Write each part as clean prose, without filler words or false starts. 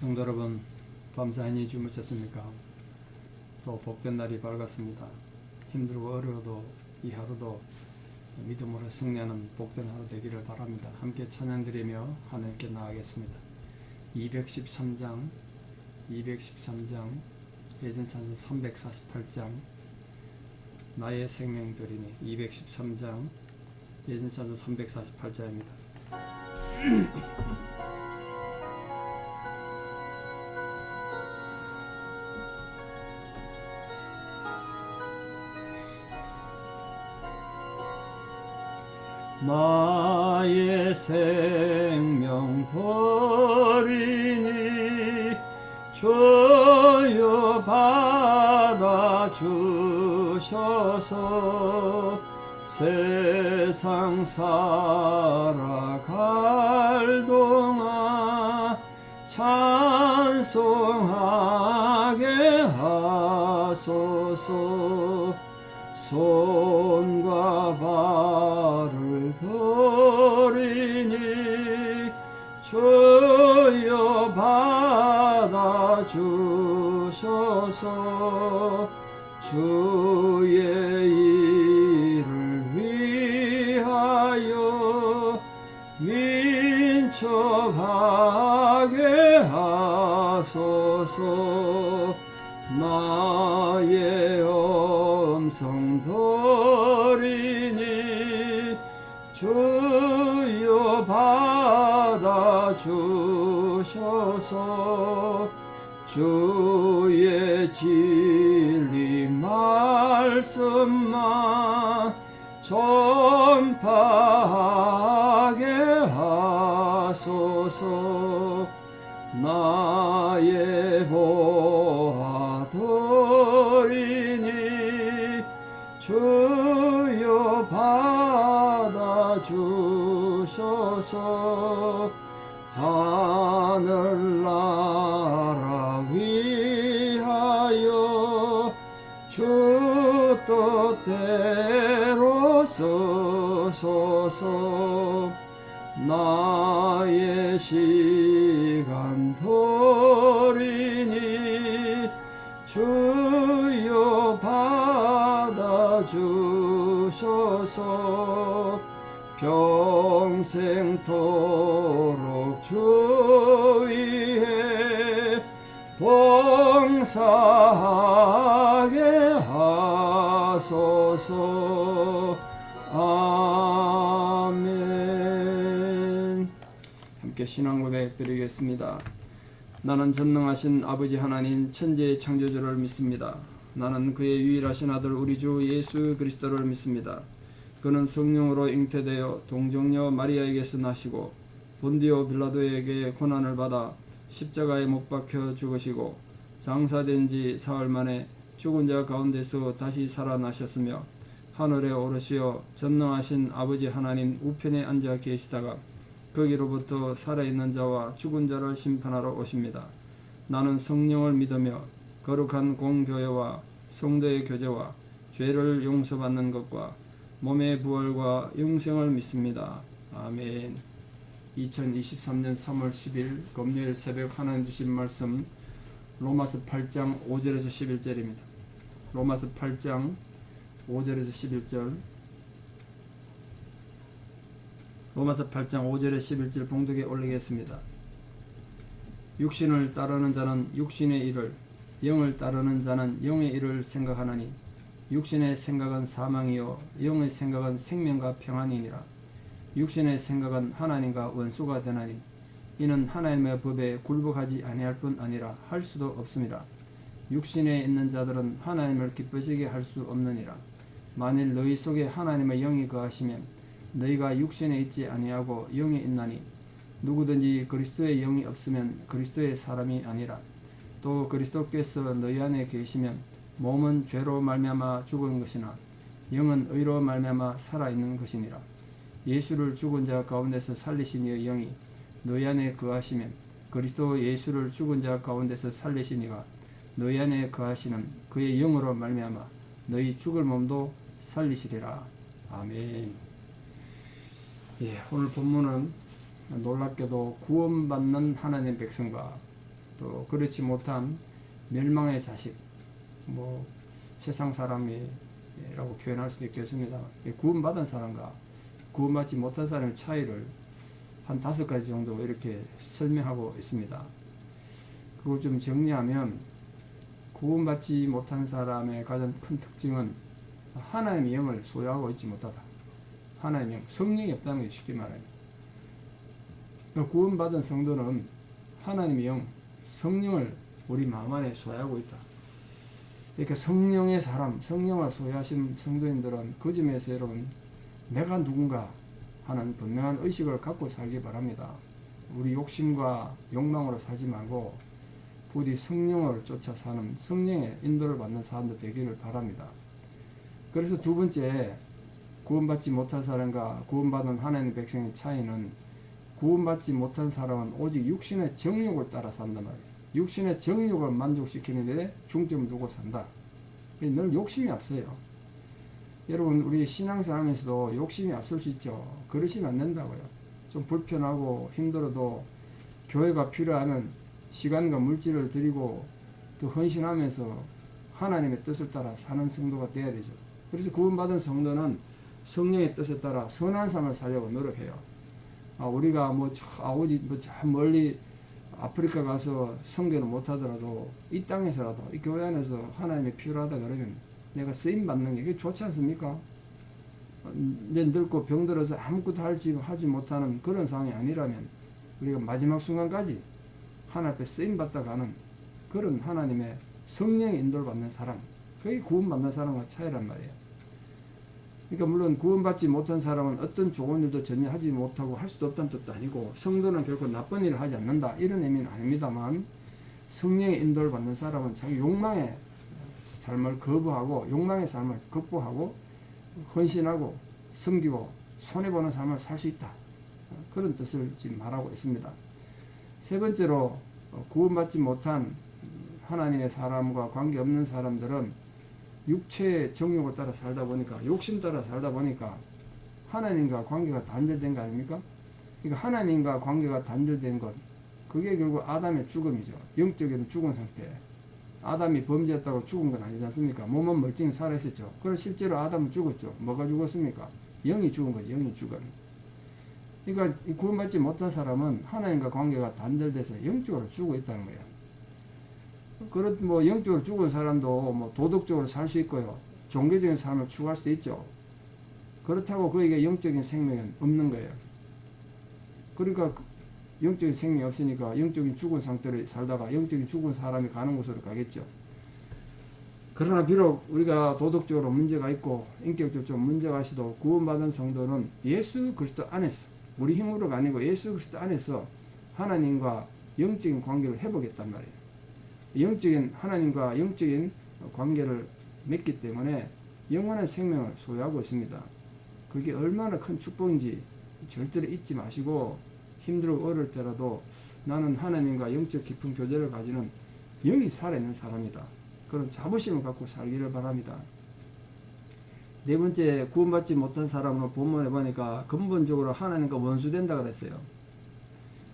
성도 여러분, 밤사이니 주무셨습니까? 또 복된 날이 밝았습니다. 힘들고 어려워도 이 하루도 믿음으로 승리하는 복된 하루 되기를 바랍니다. 함께 찬양드리며 하나님께 나아가겠습니다. 213장 예전 찬송 348장 나의 생명 드리니 213장 예전 찬송 348장입니다. 나의 생명 드리니 주여 받아주셔서 세상 살아갈 동안 찬송하게 하소서. 손과 발을 드리니 주여 받아주셔서 주의 일을 위하여 민첩하게 하소서. 나의 음성 드리니 주여 받아주셔서 주의 진리 말씀만 전파하게 하소서. 나의 보아 드리니 주여 받아주셔서 하늘나라 위하여 주 뜻대로 쓰소서. 나의 시간 드리니 주여 받아주셔서 평생토록 주 위에 봉사하게 하소서. 아멘. 함께 신앙 고백 드리겠습니다. 나는 전능하신 아버지 하나님 천지의 창조주를 믿습니다. 나는 그의 유일하신 아들 우리 주 예수 그리스도를 믿습니다. 그는 성령으로 잉태되어 동정녀 마리아에게서 나시고 본디오 빌라도에게 고난을 받아 십자가에 못 박혀 죽으시고 장사된 지 사흘 만에 죽은 자 가운데서 다시 살아나셨으며 하늘에 오르시어 전능하신 아버지 하나님 우편에 앉아 계시다가 거기로부터 살아있는 자와 죽은 자를 심판하러 오십니다. 나는 성령을 믿으며 거룩한 공교회와 성도의 교제와 죄를 용서받는 것과 몸의 부활과 영생을 믿습니다. 아멘. 2023년 3월 10일 금요일 새벽 하나님 주신 말씀 로마서 8장 5절에서 11절입니다. 로마서 8장 5절에서 11절 로마서 8장 5절에 11절 봉독에 올리겠습니다. 육신을 따르는 자는 육신의 일을, 영을 따르는 자는 영의 일을 생각하나니 육신의 생각은 사망이요 영의 생각은 생명과 평안이니라. 육신의 생각은 하나님과 원수가 되나니 이는 하나님의 법에 굴복하지 아니할 뿐 아니라 할 수도 없음이라. 육신에 있는 자들은 하나님을 기쁘시게 할 수 없느니라. 만일 너희 속에 하나님의 영이 거하시면 너희가 육신에 있지 아니하고 영에 있나니 누구든지 그리스도의 영이 없으면 그리스도의 사람이 아니라. 또 그리스도께서 너희 안에 계시면 몸은 죄로 말미암아 죽은 것이나 영은 의로 말미암아 살아있는 것이니라. 예수를 죽은 자 가운데서 살리신 이의 영이 너희 안에 거하시면 그리스도 예수를 죽은 자 가운데서 살리신 이가 너희 안에 거하시는 그의 영으로 말미암아 너희 죽을 몸도 살리시리라. 아멘. 오늘 본문은 놀랍게도 구원받는 하나님의 백성과 또 그렇지 못한 멸망의 자식, 뭐 세상 사람이라고 표현할 수도 있겠습니다. 구원받은 사람과 구원받지 못한 사람의 차이를 한 5가지 정도 이렇게 설명하고 있습니다. 그걸 좀 정리하면, 구원받지 못한 사람의 가장 큰 특징은 하나님의 영을 소유하고 있지 못하다. 하나님의 영, 성령이 없다는 게 쉽게 말합니다. 구원받은 성도는 하나님의 영, 성령을 우리 마음 안에 소유하고 있다. 그러니까 성령의 사람, 성령을 소유하신 성도님들은 그 점에서 여러분, 내가 누군가 하는 분명한 의식을 갖고 살기 바랍니다. 우리 욕심과 욕망으로 살지 말고 부디 성령을 쫓아 사는, 성령의 인도를 받는 사람도 되기를 바랍니다. 그래서 두 번째, 구원받지 못한 사람과 구원받은 하나님의 백성의 차이는, 구원받지 못한 사람은 오직 육신의 정욕을 따라 산단 말이에요. 육신의 정욕을 만족시키는 데 중점을 두고 산다. 늘 욕심이 앞서요. 여러분, 우리 신앙생활하면서도 욕심이 앞설 수 있죠. 그러시면 안 된다고요. 좀 불편하고 힘들어도 교회가 필요하면 시간과 물질을 드리고 또 헌신하면서 하나님의 뜻을 따라 사는 성도가 되어야 되죠. 그래서 구원받은 성도는 성령의 뜻에 따라 선한 삶을 살려고 노력해요. 우리가 오직 저 멀리 아프리카 가서 성교는 못하더라도 이 땅에서라도 이 교회 안에서 하나님이 필요하다 그러면 내가 쓰임 받는 게 좋지 않습니까? 이제 늙고 병들어서 아무것도 하지 못하는 그런 상황이 아니라면 우리가 마지막 순간까지 하나님 앞에 쓰임 받다 가는 그런 하나님의 성령의 인도를 받는 사람, 그게 구원받는 사람과 차이란 말이에요. 그러니까 물론 구원받지 못한 사람은 어떤 좋은 일도 전혀 하지 못하고 할 수도 없다는 뜻도 아니고, 성도는 결코 나쁜 일을 하지 않는다 이런 의미는 아닙니다만, 성령의 인도를 받는 사람은 자기 욕망의 삶을 거부하고 욕망의 삶을 극복하고 헌신하고 섬기고 손해보는 삶을 살 수 있다, 그런 뜻을 지금 말하고 있습니다. 세 번째로, 구원받지 못한 하나님의 사람과 관계없는 사람들은 육체의 정욕을 따라 살다 보니까, 욕심 따라 살다 보니까 하나님과 관계가 단절된 거 아닙니까? 그러니까 하나님과 관계가 단절된 것, 그게 결국 아담의 죽음이죠. 영적인 죽은 상태. 아담이 범죄했다고 죽은 건 아니지 않습니까? 몸은 멀쩡히 살아있었죠. 그래서 실제로 아담은 죽었죠. 뭐가 죽었습니까? 영이 죽은 거죠. 영이 죽은. 그러니까 구원받지 못한 사람은 하나님과 관계가 단절돼서 영적으로 죽어 있다는 거예요. 영적으로 죽은 사람도 도덕적으로 살 수 있고요. 종교적인 삶을 추구할 수도 있죠. 그렇다고 그에게 영적인 생명은 없는 거예요. 그러니까 영적인 생명이 없으니까 영적인 죽은 상태로 살다가 영적인 죽은 사람이 가는 곳으로 가겠죠. 그러나 비록 우리가 도덕적으로 문제가 있고 인격적으로 좀 문제가 있어도 구원받은 성도는 예수 그리스도 안에서, 우리 힘으로가 아니고 예수 그리스도 안에서 하나님과 영적인 관계를 회복했단 말이에요. 하나님과 영적인 관계를 맺기 때문에 영원한 생명을 소유하고 있습니다. 그게 얼마나 큰 축복인지 절대로 잊지 마시고, 힘들고 어려울 때라도 나는 하나님과 영적 깊은 교제를 가지는 영이 살아있는 사람이다, 그런 자부심을 갖고 살기를 바랍니다. 네 번째, 구원받지 못한 사람은 본문에 보니까 근본적으로 하나님과 원수된다 그랬어요.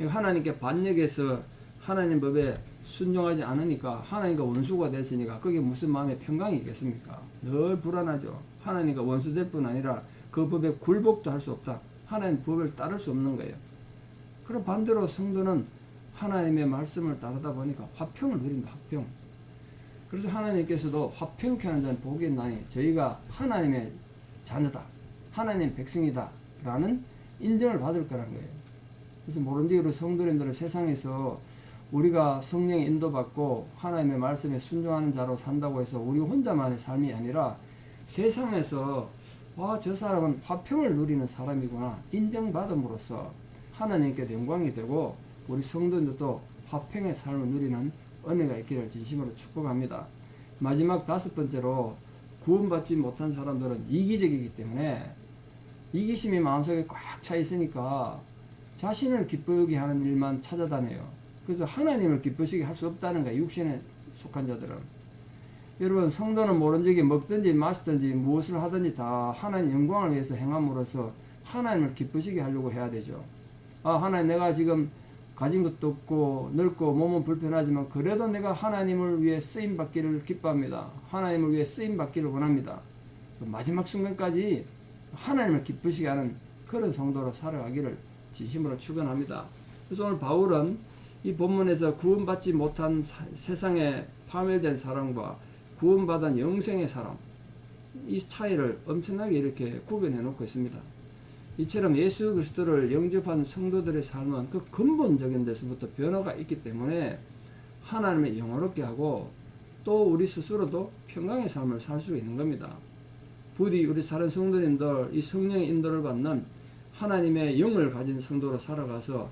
하나님께 반역해서 하나님 법에 순종하지 않으니까 하나님과 원수가 됐으니까 그게 무슨 마음의 평강이 있겠습니까? 늘 불안하죠. 하나님과 원수될 뿐 아니라 그 법에 굴복도 할 수 없다. 하나님 법을 따를 수 없는 거예요. 그럼 반대로 성도는 하나님의 말씀을 따르다 보니까 화평을 누린다. 화평. 그래서 하나님께서도 화평케 하는 자는 복이 있나니 저희가 하나님의 자녀다, 하나님의 백성이다 라는 인정을 받을 거란 거예요. 그래서 모름지기로 성도님들은 세상에서 우리가 성령의 인도받고 하나님의 말씀에 순종하는 자로 산다고 해서 우리 혼자만의 삶이 아니라 세상에서 저 사람은 화평을 누리는 사람이구나 인정받음으로써 하나님께 영광이 되고 우리 성도들도 화평의 삶을 누리는 은혜가 있기를 진심으로 축복합니다. 마지막 5번째로, 구원받지 못한 사람들은 이기적이기 때문에 이기심이 마음속에 꽉 차 있으니까 자신을 기쁘게 하는 일만 찾아다녀요. 그래서 하나님을 기쁘시게 할 수 없다는 거예요. 육신에 속한 자들은. 여러분, 성도는 모름지기 먹든지 마시든지 무엇을 하든지 다 하나님 영광을 위해서 행함으로써 하나님을 기쁘시게 하려고 해야 되죠. 하나님, 내가 지금 가진 것도 없고 늙고 몸은 불편하지만 그래도 내가 하나님을 위해 쓰임받기를 기뻐합니다. 하나님을 위해 쓰임받기를 원합니다. 마지막 순간까지 하나님을 기쁘시게 하는 그런 성도로 살아가기를 진심으로 축원합니다. 그래서 오늘 바울은 이 본문에서 구원받지 못한 세상에 파멸된 사람과 구원받은 영생의 사람, 이 차이를 엄청나게 이렇게 구분해 놓고 있습니다. 이처럼 예수 그리스도를 영접한 성도들의 삶은 그 근본적인 데서부터 변화가 있기 때문에 하나님의 영화롭게 하고 또 우리 스스로도 평강의 삶을 살 수 있는 겁니다. 부디 우리 다른 성도님들 이 성령의 인도를 받는 하나님의 영을 가진 성도로 살아가서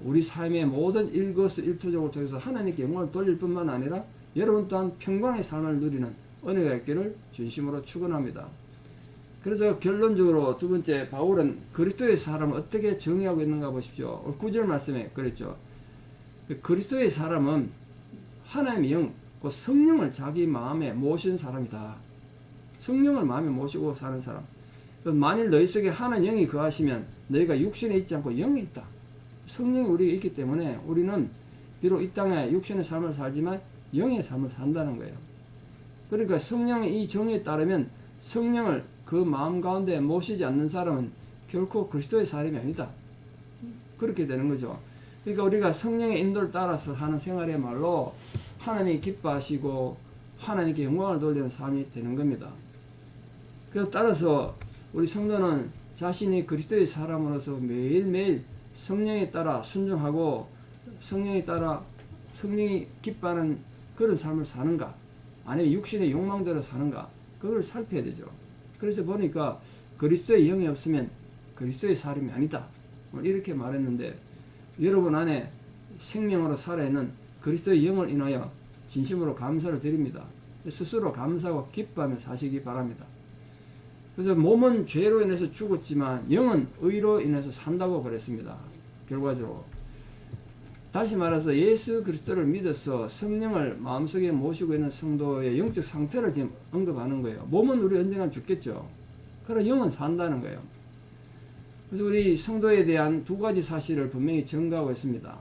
우리 삶의 모든 일거수일투족을 통해서 하나님께 영광을 돌릴 뿐만 아니라 여러분 또한 평강의 삶을 누리는 은혜가 있기를 진심으로 축원합니다. 그래서 결론적으로 두 번째, 바울은 그리스도의 사람을 어떻게 정의하고 있는가 보십시오. 9절 말씀에 그랬죠. 그리스도의 사람은 하나님의 영, 그 성령을 자기 마음에 모신 사람이다. 성령을 마음에 모시고 사는 사람. 만일 너희 속에 하나님 영이 거하시면 너희가 육신에 있지 않고 영에 있다. 성령이 우리에 있기 때문에 우리는 비록 이 땅에 육신의 삶을 살지만 영의 삶을 산다는 거예요. 그러니까 성령의 이 정의에 따르면 성령을 그 마음 가운데 모시지 않는 사람은 결코 그리스도의 사람이 아니다. 그렇게 되는 거죠. 그러니까 우리가 성령의 인도를 따라서 하는 생활이야말로 하나님이 기뻐하시고 하나님께 영광을 돌리는 삶이 되는 겁니다. 그래서 따라서 우리 성도는 자신이 그리스도의 사람으로서 매일매일 성령에 따라 순종하고 성령에 따라 성령이 기뻐하는 그런 삶을 사는가, 아니면 육신의 욕망대로 사는가, 그걸 살펴야 되죠. 그래서 보니까 그리스도의 영이 없으면 그리스도의 사람이 아니다, 이렇게 말했는데, 여러분 안에 생명으로 살아있는 그리스도의 영을 인하여 진심으로 감사를 드립니다. 스스로 감사하고 기뻐하며 사시기 바랍니다. 그래서 몸은 죄로 인해서 죽었지만 영은 의로 인해서 산다고 그랬습니다. 결과적으로 다시 말해서 예수 그리스도를 믿어서 성령을 마음속에 모시고 있는 성도의 영적 상태를 지금 언급하는 거예요. 몸은 우리 언젠가 죽겠죠. 그러나 영은 산다는 거예요. 그래서 우리 성도에 대한 두 가지 사실을 분명히 증거하고 있습니다.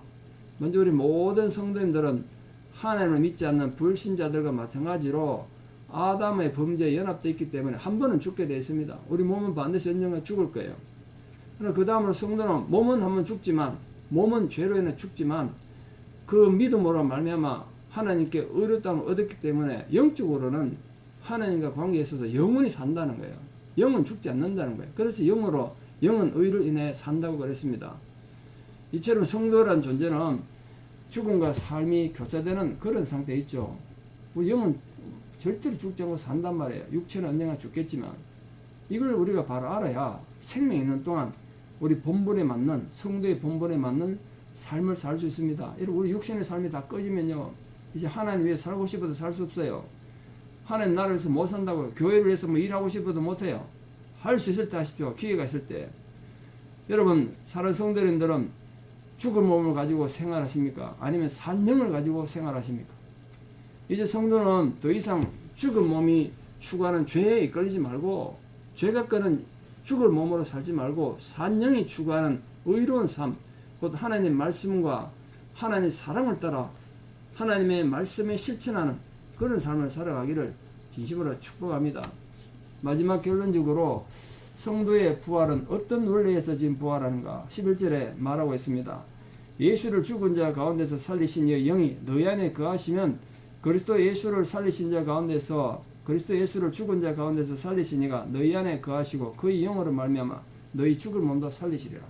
먼저 우리 모든 성도님들은 하나님을 믿지 않는 불신자들과 마찬가지로 아담의 범죄에 연합되어 있기 때문에 한 번은 죽게 되어 있습니다. 우리 몸은 반드시 언젠가 죽을 거예요. 그러나 그 다음으로 성도는 몸은 한 번 죽지만, 몸은 죄로 인해 죽지만 그 믿음으로 말미암아 하나님께 의롭다함을 얻었기 때문에 영적으로는 하나님과 관계에 있어서 영원히 산다는 거예요. 영은 죽지 않는다는 거예요. 그래서 영은 의로 인해 산다고 그랬습니다. 이처럼 성도란 존재는 죽음과 삶이 교차되는 그런 상태에 있죠. 영은 절대로 죽지 않고 산단 말이에요. 육체는 언젠가 죽겠지만 이걸 우리가 바로 알아야 생명 있는 동안 우리 본분에 맞는, 성도의 본분에 맞는 삶을 살 수 있습니다. 우리 육신의 삶이 다 꺼지면요, 이제 하나님 위해 살고 싶어도 살 수 없어요. 하나님 나라를 위해서 못 산다고요. 교회를 위해서 일하고 싶어도 못해요. 할 수 있을 때 하십시오. 기회가 있을 때. 여러분, 사는 성도님들은 죽을 몸을 가지고 생활하십니까? 아니면 산 영을 가지고 생활하십니까? 이제 성도는 더 이상 죽은 몸이 추구하는 죄에 이끌리지 말고, 죄가 끄는 죽을 몸으로 살지 말고 산 영이 추구하는 의로운 삶, 곧 하나님의 말씀과 하나님의 사랑을 따라 하나님의 말씀에 실천하는 그런 삶을 살아가기를 진심으로 축복합니다. 마지막 결론적으로 성도의 부활은 어떤 원리에서 지금 부활하는가? 11절에 말하고 있습니다. 예수를 죽은 자 가운데서 살리신 이의 영이 너희 안에 거하시면 그리스도 예수를 살리신 자 가운데서, 그리스도 예수를 죽은 자 가운데서 살리신 이가 너희 안에 거하시고 그의 영으로 말미암아 너희 죽을 몸도 살리시리라.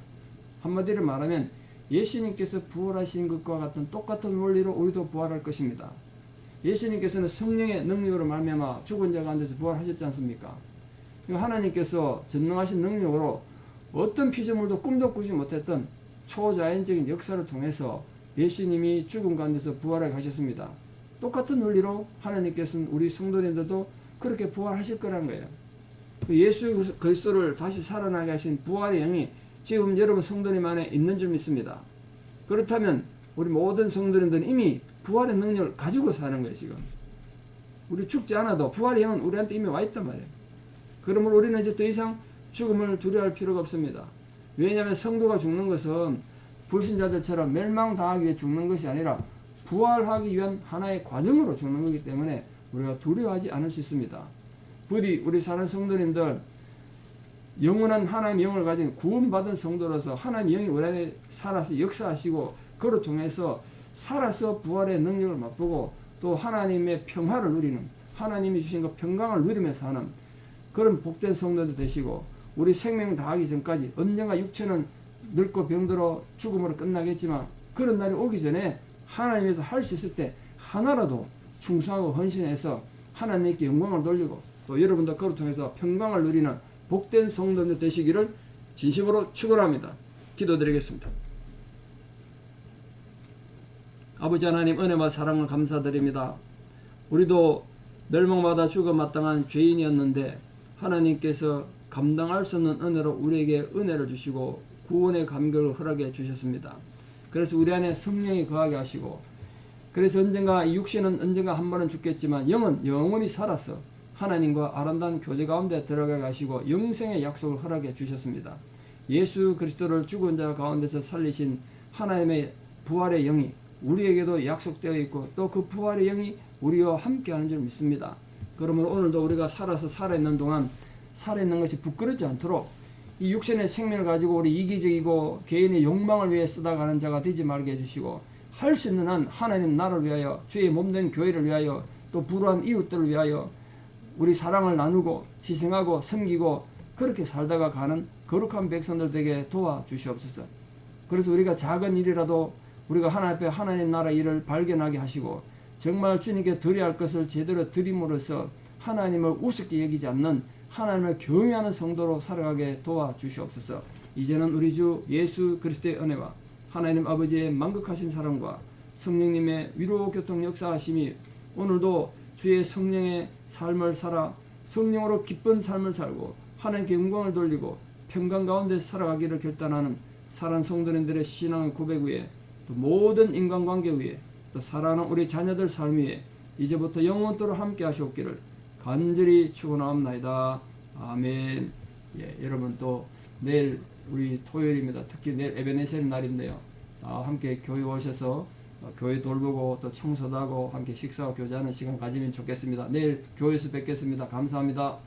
한마디로 말하면 예수님께서 부활하신 것과 같은 똑같은 원리로 우리도 부활할 것입니다. 예수님께서는 성령의 능력으로 말미암아 죽은 자 가운데서 부활하셨지 않습니까? 하나님께서 전능하신 능력으로 어떤 피조물도 꿈도 꾸지 못했던 초자연적인 역사를 통해서 예수님이 죽은 가운데서 부활하게 하셨습니다. 똑같은 원리로 하나님께서는 우리 성도님들도 그렇게 부활하실 거란 거예요. 예수 그리스도를 다시 살아나게 하신 부활의 영이 지금 여러분 성도님 안에 있는 줄 믿습니다. 그렇다면 우리 모든 성도님들은 이미 부활의 능력을 가지고 사는 거예요. 지금 우리 죽지 않아도 부활의 영은 우리한테 이미 와 있단 말이에요. 그러므로 우리는 이제 더 이상 죽음을 두려워할 필요가 없습니다. 왜냐하면 성도가 죽는 것은 불신자들처럼 멸망당하기 위해 죽는 것이 아니라 부활하기 위한 하나의 과정으로 죽는 거기 때문에 우리가 두려워하지 않을 수 있습니다. 부디 우리 사는 성도님들 영원한 하나님의 영을 가진 구원받은 성도로서 하나님의 영이 우리 안에 살아서 역사하시고 그로 통해서 살아서 부활의 능력을 맛보고 또 하나님의 평화를 누리는, 하나님이 주신 그 평강을 누리면서 사는 그런 복된 성도들 되시고, 우리 생명 다하기 전까지 언젠가 육체는 늙고 병들어 죽음으로 끝나겠지만 그런 날이 오기 전에 하나님께서 할 수 있을 때 하나라도 충성하고 헌신해서 하나님께 영광을 돌리고 또 여러분도 그를 통해서 평강을 누리는 복된 성도들 되시기를 진심으로 축원합니다. 기도드리겠습니다. 아버지 하나님, 은혜와 사랑을 감사드립니다. 우리도 멸망받아 죽어 마땅한 죄인이었는데 하나님께서 감당할 수 없는 은혜로 우리에게 은혜를 주시고 구원의 감격을 허락해 주셨습니다. 그래서 우리 안에 성령이 거하게 하시고, 그래서 언젠가 이 육신은 언젠가 한 번은 죽겠지만 영은 영원히 살아서 하나님과 아름다운 교제 가운데 들어가게 하시고 영생의 약속을 허락해 주셨습니다. 예수 그리스도를 죽은 자 가운데서 살리신 하나님의 부활의 영이 우리에게도 약속되어 있고 또 그 부활의 영이 우리와 함께하는 줄 믿습니다. 그러므로 오늘도 우리가 살아서 살아있는 동안 살아있는 것이 부끄럽지 않도록 이 육신의 생명을 가지고 우리 이기적이고 개인의 욕망을 위해 쓰다가는 자가 되지 말게 해주시고, 할 수 있는 한 하나님 나라를 위하여, 주의 몸된 교회를 위하여, 또 불우한 이웃들을 위하여 우리 사랑을 나누고 희생하고 섬기고 그렇게 살다가 가는 거룩한 백성들 되게 도와주시옵소서. 그래서 우리가 작은 일이라도 우리가 하나님 앞에 하나님 나라 일을 발견하게 하시고 정말 주님께 드려야 할 것을 제대로 드림으로써 하나님을 우습게 여기지 않는 하나님을 경외하는 성도로 살아가게 도와주시옵소서. 이제는 우리 주 예수 그리스도의 은혜와 하나님 아버지의 만극하신 사랑과 성령님의 위로 교통 역사하심이 오늘도 주의 성령의 삶을 살아 성령으로 기쁜 삶을 살고 하나님께 영광을 돌리고 평강 가운데 살아가기를 결단하는 사랑하는 성도님들의 신앙의 고백 위에, 또 모든 인간관계 위에, 또 사랑하는 우리 자녀들 삶 위에 이제부터 영원토록 함께 하시옵기를 간절히 축원하옵나이다. 아멘. 예, 여러분 또 내일 우리 토요일입니다. 특히 내일 에베네셀 날인데요. 함께 교회 오셔서 교회 돌보고 또 청소도 하고 함께 식사와 교제하는 시간 가지면 좋겠습니다. 내일 교회에서 뵙겠습니다. 감사합니다.